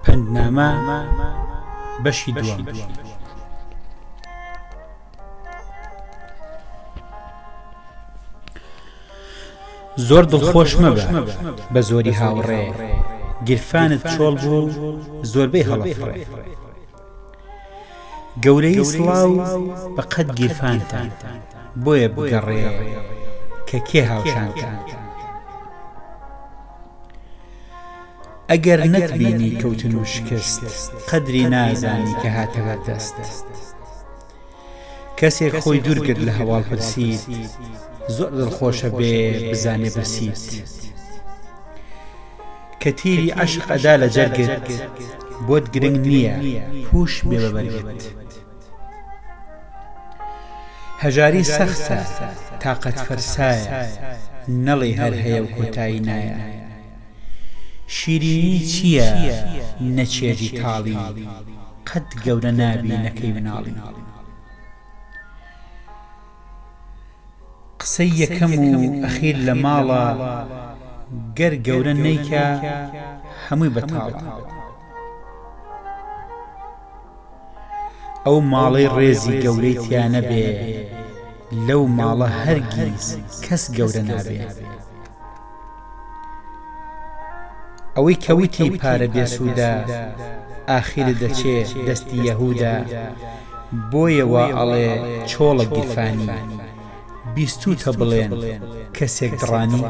پەندنامە بەشی دووەم. زۆر دڵخۆش مەبە بە زۆری هاوڕێ، گیرفانت چۆڵ بوو زۆربەی هەڵەفڕێ. گەورەی سڵاو بەقەد گیرفانتان، بۆیە بگەڕێ کە کێ هاوشانتان. ئەگەر نەتبینی کەوتن و شکست، قەدری نازانی کە هاتەوە دەست. کەسێک خۆی دوور کرد لە هەواڵ پرسید، زۆر دڵخۆشە بێ بزانێ برسیت. کە تیری عەشق ئەدا لە جەرگت، بۆت گرنگ نییە پوش بێ بەبەرگت. هەژاری سەختە تاقەت فەرسایە، نەڵێ هەر هەیە و کۆتایی نایە. شیرینی چییە نەچێژی تاڵی، قەت گەورە نابی نەکەی مناڵی. قسەی یەکەم و ئەخیر لە ماڵە، گەر گەورە نەیکە هەمووی بەتاڵە. ئەو ماڵەی ڕێزی گەورەی تیا نەبێ، لەو ماڵە هەرگیز کەس گەورە نابێ. ئەوەی کەوتی پارە بێسوودە، ئاخیر دەچێ دەستی یەهودا. بۆیەوە ئەڵێ چۆڵە گیرفانی، بیستوتە بڵێن کەسێک دڕانی.